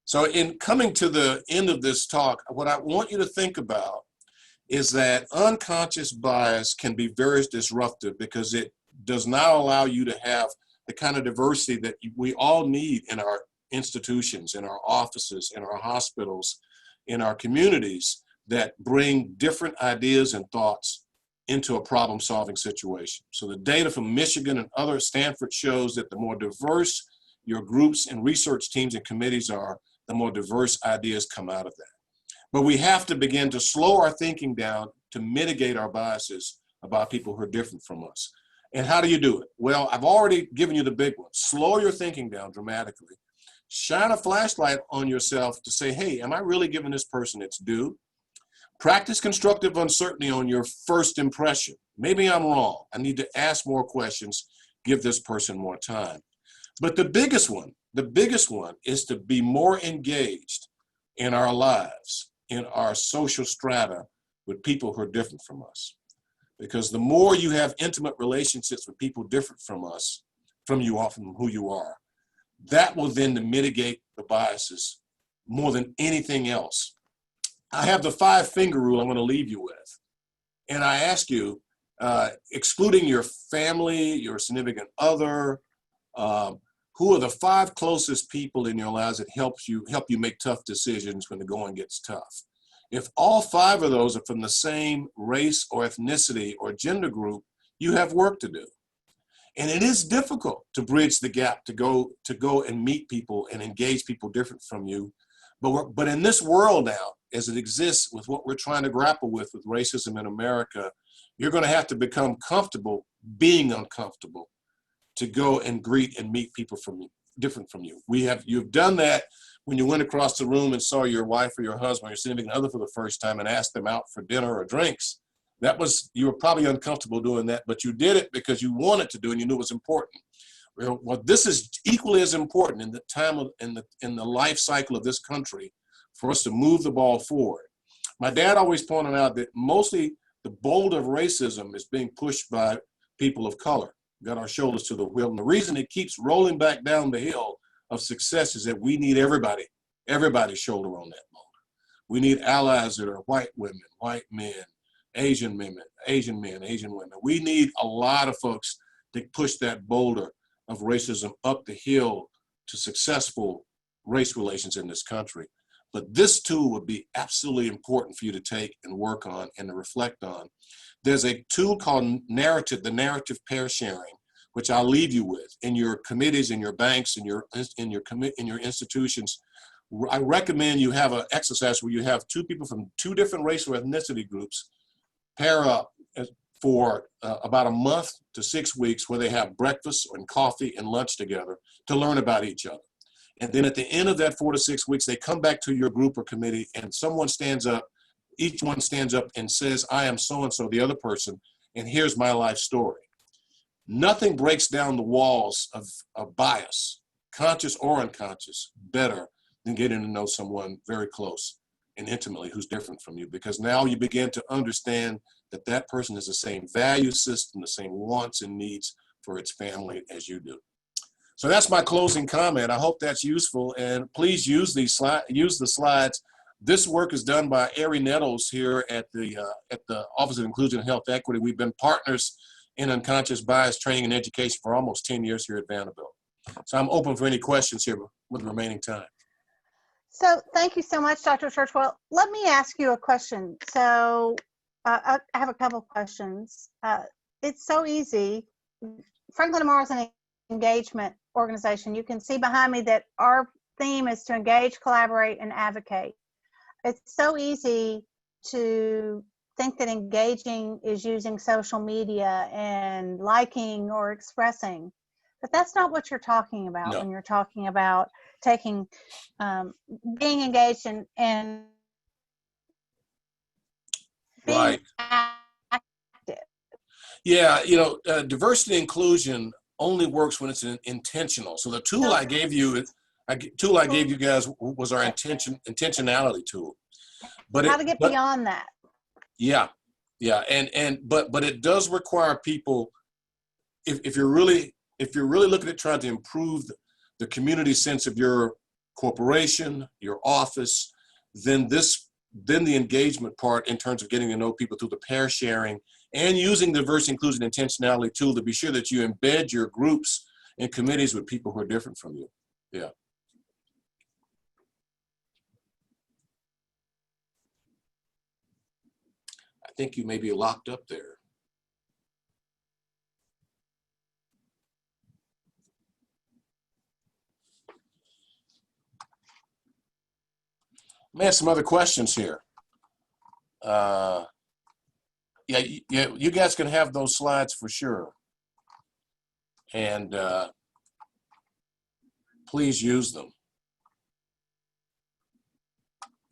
So in coming to the end of this talk, what I want you to think about is that unconscious bias can be very disruptive because it does not allow you to have the kind of diversity that we all need in our institutions, in our offices, in our hospitals, in our communities that bring different ideas and thoughts into a problem-solving situation. So the data from Michigan and other Stanford shows that the more diverse your groups and research teams and committees are, the more diverse ideas come out of that. But we have to begin to slow our thinking down to mitigate our biases about people who are different from us. And how do you do it? Well, I've already given you the big one. Slow your thinking down dramatically. Shine a flashlight on yourself to say, hey, am I really giving this person its due? Practice constructive uncertainty on your first impression. Maybe I'm wrong. I need to ask more questions, give this person more time. But the biggest one is to be more engaged in our lives, in our social strata with people who are different from us. Because the more you have intimate relationships with people different from us, from you, often who you are, that will then mitigate the biases more than anything else. I have the 5-finger rule I'm going to leave you with. And I ask you, excluding your family, your significant other, who are the 5 closest people in your lives that help you make tough decisions when the going gets tough? If all 5 of those are from the same race or ethnicity or gender group, you have work to do. And it is difficult to bridge the gap, to go and meet people and engage people different from you. But in this world now, as it exists with what we're trying to grapple with racism in America, you're going to have to become comfortable being uncomfortable to go and greet and meet people different from you. You've done that when you went across the room and saw your wife or your husband or your significant other for the first time and asked them out for dinner or drinks. You were probably uncomfortable doing that, but you did it because you wanted to do it and you knew it was important. Well, this is equally as important in the time in the life cycle of this country for us to move the ball forward. My dad always pointed out that mostly the boulder of racism is being pushed by people of color. Got our shoulders to the wheel. And the reason it keeps rolling back down the hill of success is that we need everybody's shoulder on that boulder. We need allies that are white women, white men, Asian men, Asian women. We need a lot of folks to push that boulder of racism up the hill to successful race relations in this country. But this tool would be absolutely important for you to take and work on and to reflect on. There's a tool called the narrative pair sharing, which I'll leave you with in your committees, in your banks, in your institutions. I recommend you have an exercise where you have two people from two different race or ethnicity groups pair up for about a month to 6 weeks, where they have breakfast and coffee and lunch together to learn about each other. And then at the end of that 4 to 6 weeks, they come back to your group or committee, and someone stands up, each one stands up and says, I am so-and-so, the other person, and here's my life story. Nothing breaks down the walls of bias, conscious or unconscious, better than getting to know someone very close and intimately who's different from you, because now you begin to understand that that person has the same value system, the same wants and needs for its family as you do. So that's my closing comment. I hope that's useful, and please use the slides. This work is done by Ari Nettles here at the Office of Inclusion and Health Equity. We've been partners in unconscious bias training and education for almost 10 years here at Vanderbilt. So I'm open for any questions here with the remaining time. So thank you so much, Dr. Churchwell. Let me ask you a question. So I have a couple questions. It's so easy. Franklin Tomorrow is an engagement organization. You can see behind me that our theme is to engage, collaborate, and advocate. It's so easy to think that engaging is using social media and liking or expressing, but that's not what you're talking about. No. When you're talking about taking, being engaged and being right. active. Yeah, diversity and inclusion only works when it's intentional. So the tool I gave you, guys was our intentionality tool. But how to get beyond that? Yeah, but it does require people. If you're really looking at trying to improve the community sense of your corporation, your office, then the engagement part in terms of getting to know people through the pair sharing and using the diversity, inclusion, intentionality tool to be sure that you embed your groups and committees with people who are different from you. Yeah. I think you may be locked up there. Man, some other questions here. Yeah, you guys can have those slides for sure. And please use them.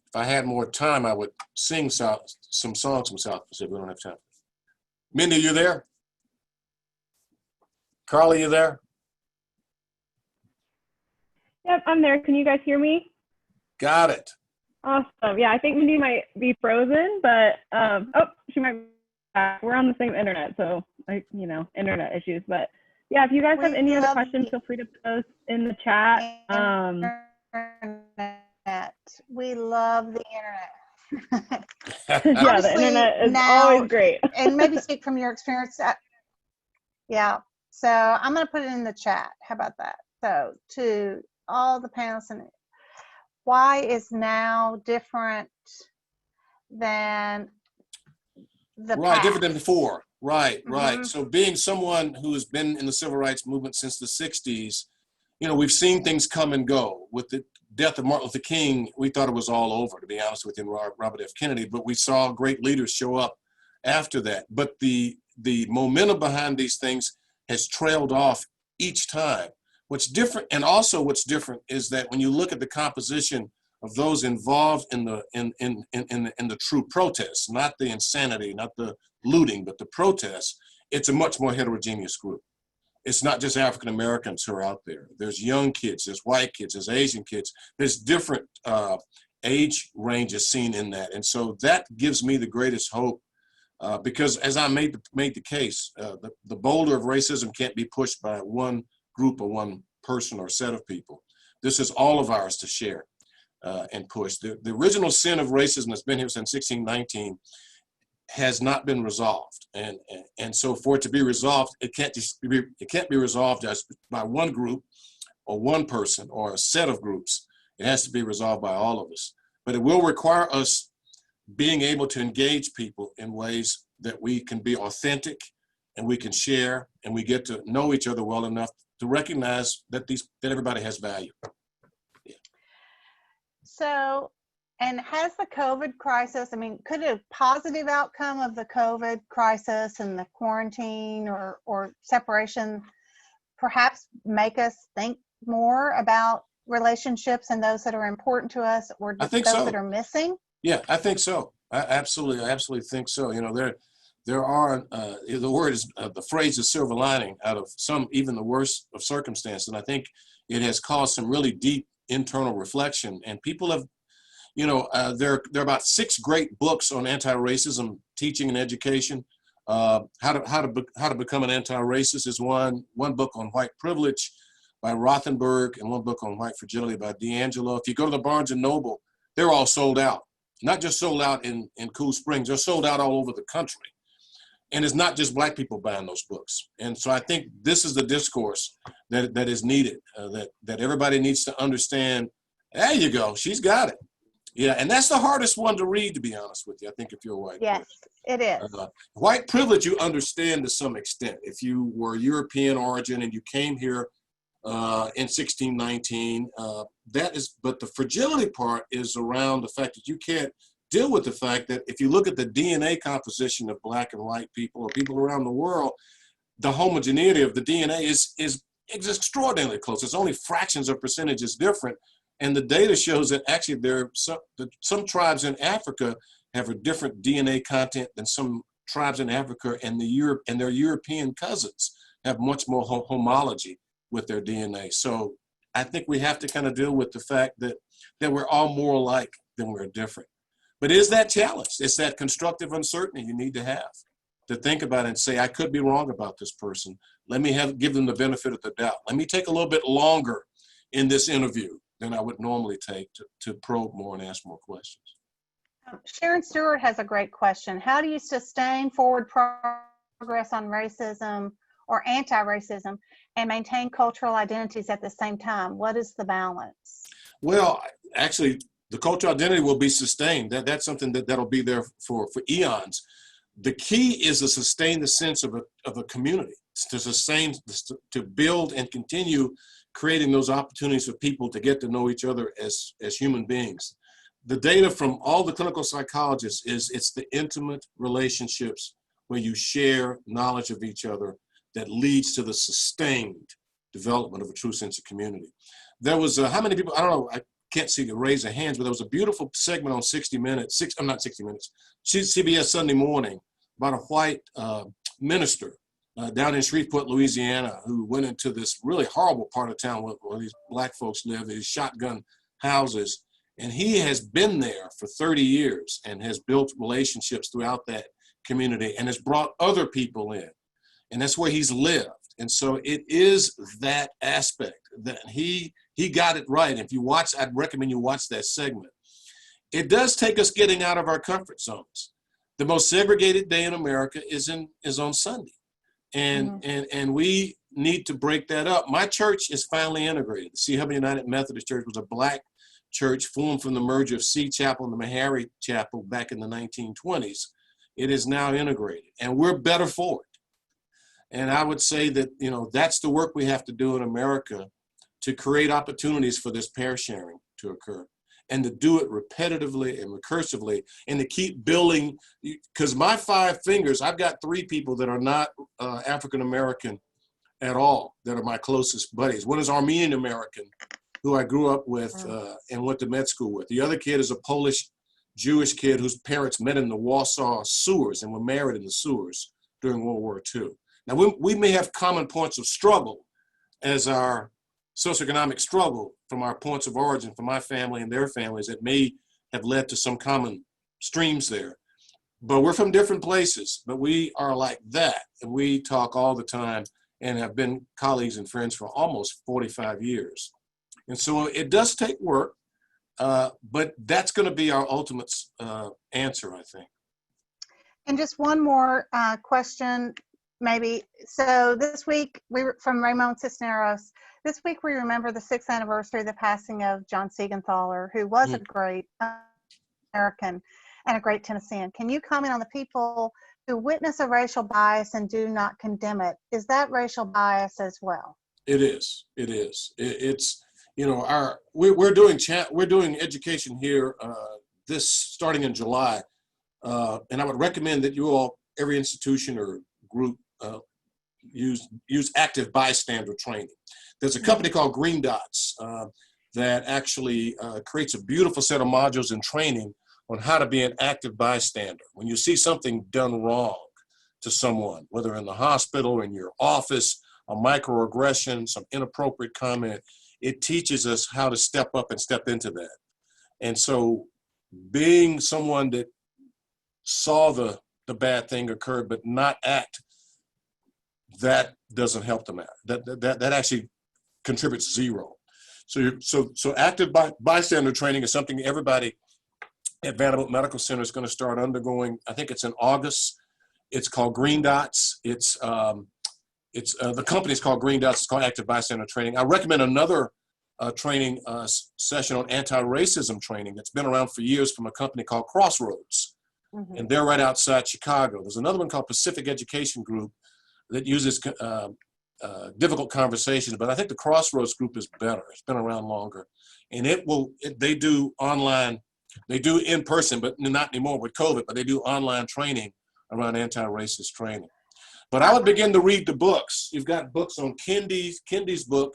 If I had more time, I would sing some songs from South Pacific. We don't have time. Mindy, you there? Carly, you there? Yep, I'm there. Can you guys hear me? Got it. Awesome. Yeah, I think Mindy might be frozen, but oh, she might be back. We're on the same internet, so internet issues. But yeah, if you guys have any other questions, feel free to put those in the chat. We love the internet. Yeah, the internet is always great. And maybe speak from your experience. Yeah, so I'm going to put it in the chat. How about that? So to all the panelists, and why is now different than the past? Different than before. Right. So being someone who has been in the civil rights movement since the 60s, we've seen things come and go. With the death of Martin Luther King, we thought it was all over, to be honest with you, and Robert F. Kennedy, but we saw great leaders show up after that. But the momentum behind these things has trailed off each time. What's different is that when you look at the composition of those involved in the true protests, not the insanity, not the looting, but the protests, it's a much more heterogeneous group. It's not just African Americans who are out there. There's young kids, there's white kids, there's Asian kids. There's different age ranges seen in that. And so that gives me the greatest hope because as I made the case, the boulder of racism can't be pushed by one group or one person or set of people. This is all of ours to share and push. The original sin of racism that's been here since 1619 has not been resolved, and so for it to be resolved, it can't be resolved just by one group or one person or a set of groups. It has to be resolved by all of us. But it will require us being able to engage people in ways that we can be authentic and we can share, and we get to know each other well enough to recognize that everybody has value. Yeah. So, and has the COVID crisis, I mean, could a positive outcome of the COVID crisis and the quarantine or separation perhaps make us think more about relationships and those that are important to us, or just those that are missing? Yeah, I think so. I absolutely think so. You know, there are, the phrase is silver lining out of even the worst of circumstances. And I think it has caused some really deep internal reflection. And people have, there are about 6 great books on anti-racism teaching and education. How to become an anti-racist is one book on white privilege by Rothenberg, and one book on white fragility by D'Angelo. If you go to the Barnes and Noble, they're all sold out. Not just sold out in Cool Springs, they're sold out all over the country. And it's not just Black people buying those books. And so I think this is the discourse that is needed, that everybody needs to understand. There you go, she's got it. Yeah, and that's the hardest one to read, to be honest with you, I think, if you're a white person. Yes, it is. White privilege you understand to some extent. If you were European origin and you came here in 1619, but the fragility part is around the fact that you can't deal with the fact that if you look at the DNA composition of Black and white people or people around the world, the homogeneity of the DNA is extraordinarily close. It's only fractions of percentages different. And the data shows that actually some tribes in Africa have a different DNA content than some tribes in Africa, and their European cousins have much more homology with their DNA. So I think we have to kind of deal with the fact that we're all more alike than we're different. But it is that challenge. It's that constructive uncertainty you need to have to think about it and say, I could be wrong about this person. Let me give them the benefit of the doubt. Let me take a little bit longer in this interview than I would normally take to probe more and ask more questions. Sharon Stewart has a great question. How do you sustain forward progress on racism or anti-racism and maintain cultural identities at the same time? What is the balance? Well, actually, the cultural identity will be sustained. That's something that'll be there for eons. The key is to sustain the sense of a community, to build and continue creating those opportunities for people to get to know each other as human beings. The data from all the clinical psychologists is it's the intimate relationships where you share knowledge of each other that leads to the sustained development of a true sense of community. There was, how many people, I don't know, I can't see the raise of hands, but there was a beautiful segment on 60 Minutes, CBS Sunday Morning, about a white minister down in Shreveport, Louisiana, who went into this really horrible part of town where these Black folks live, these shotgun houses. And he has been there for 30 years and has built relationships throughout that community and has brought other people in. And that's where he's lived. And so it is that aspect that he got it right. If you watch, I'd recommend you watch that segment. It does take us getting out of our comfort zones. The most segregated day in America is on Sunday. And we need to break that up. My church is finally integrated. The C. Hubby United Methodist Church was a Black church formed from the merger of C Chapel and the Meharry Chapel back in the 1920s. It is now integrated, and we're better for it. And I would say that, that's the work we have to do in America to create opportunities for this pair sharing to occur, and to do it repetitively and recursively, and to keep building. Because my 5 fingers, I've got 3 people that are not African-American at all that are my closest buddies. One is Armenian American, who I grew up with and went to med school with. The other kid is a Polish Jewish kid whose parents met in the Warsaw sewers and were married in the sewers during World War II. Now, we may have common points of struggle as our socioeconomic struggle from our points of origin, from my family and their families, that may have led to some common streams there. But we're from different places, but we are like that. And we talk all the time and have been colleagues and friends for almost 45 years. And so it does take work, but that's going to be our ultimate answer, I think. And just one more question, maybe. So this week, from Ramon Cisneros, this week we remember the 6th anniversary of the passing of John Siegenthaler, who was a great American and a great Tennessean. Can you comment on the people witness a racial bias and do not condemn it. Is that racial bias as well? It is. It is. It's, you know, we're doing education here this starting in July, and I would recommend that you all, every institution or group, use active bystander training. There's a company called Green Dots that actually creates a beautiful set of modules and training on how to be an active bystander. When you see something done wrong to someone, whether in the hospital or in your office, a microaggression, some inappropriate comment, it teaches us how to step up and step into that. And so being someone that saw the bad thing occur but not act, that doesn't help them out. That actually contributes zero. So active bystander training is something everybody at Vanderbilt Medical Center is going to start undergoing. I think it's in August. It's called Green Dots. The company is called Green Dots. It's called Active Bystander Training. I recommend another training session on anti-racism training that's been around for years from a company called Crossroads. And they're right outside Chicago. There's another one called Pacific Education Group that uses difficult conversations, but I think the Crossroads group is better. It's been around longer. And they do online, they do in person, but not anymore with COVID, but they do online training around anti-racist training. But I would begin to read the books. You've got books on Kendi's book,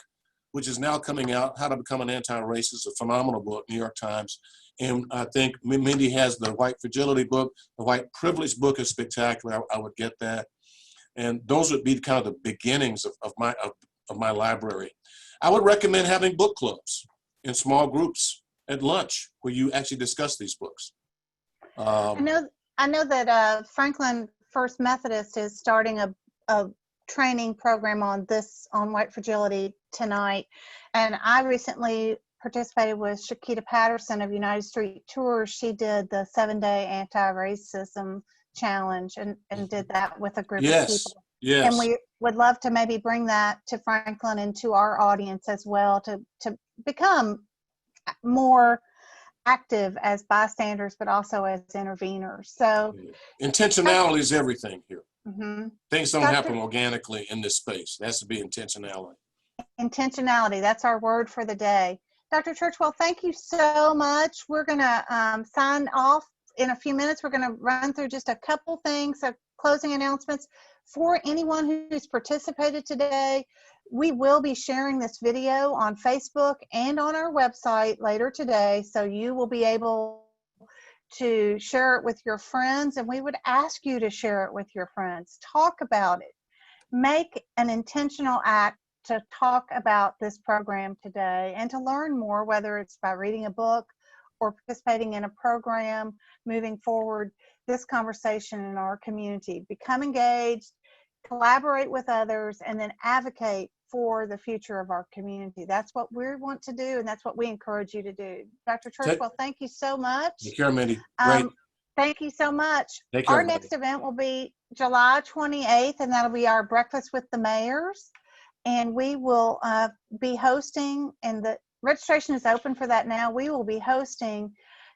which is now coming out, How to Become an Anti-Racist, a phenomenal book, New York Times. And I think Mindy has the White Fragility book. The White Privilege book is spectacular. I would get that. And those would be kind of the beginnings of my library. I would recommend having book clubs in small groups at lunch where you actually discuss these books. I know that Franklin First Methodist is starting a training program on White Fragility tonight. And I recently participated with Shakita Patterson of United Street Tours. She did the 7-day anti-racism challenge and did that with a group of people. Yes. And we would love to maybe bring that to Franklin and to our audience as well to become more active as bystanders, but also as interveners. So intentionality is everything here. Mm-hmm. Things don't happen organically in this space. There has to be intentionality. Intentionality, that's our word for the day. Dr. Churchwell, thank you so much. We're going to sign off in a few minutes. We're going to run through just a couple things, closing announcements. For anyone who's participated today, we will be sharing this video on Facebook and on our website later today, so you will be able to share it with your friends, and we would ask you to share it with your friends. Talk about it. Make an intentional act to talk about this program today and to learn more, whether it's by reading a book or participating in a program, moving forward this conversation in our community. Become engaged, collaborate with others, and then advocate for the future of our community. That's what we want to do, and that's what we encourage you to do. Dr. Churchwell, thank you so much. Take care, Mindy. Great. Thank you so much. Take care, our next event will be July 28th, and that'll be our Breakfast with the Mayors. And we will be hosting, and the registration is open for that now. We will be hosting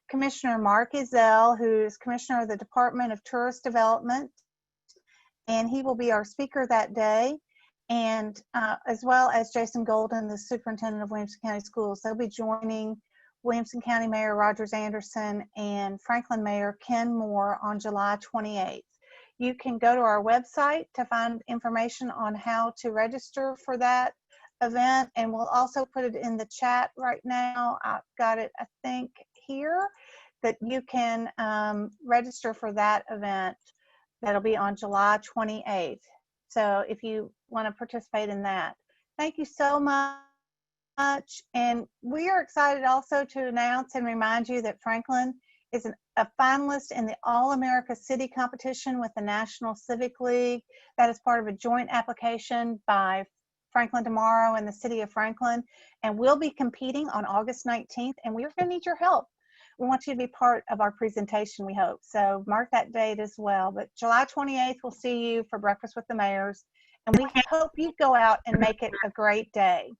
Commissioner Mark Ezell, who is Commissioner of the Department of Tourist Development, and he will be our speaker that day, and as well as Jason Golden, the Superintendent of Williamson County Schools. They'll be joining Williamson County Mayor Rogers Anderson and Franklin Mayor Ken Moore on July 28th. You can go to our website to find information on how to register for that event, and we'll also put it in the chat right now. I've got it, I think, here, that you can register for that event. That'll be on July 28th. So if you want to participate in that. Thank you so much. And we are excited also to announce and remind you that Franklin is a finalist in the All-America City competition with the National Civic League. That is part of a joint application by Franklin Tomorrow and the City of Franklin. And we'll be competing on August 19th, and we're going to need your help. We want you to be part of our presentation, we hope. So mark that date as well. But July 28th, we'll see you for Breakfast with the Mayors. And we hope you go out and make it a great day.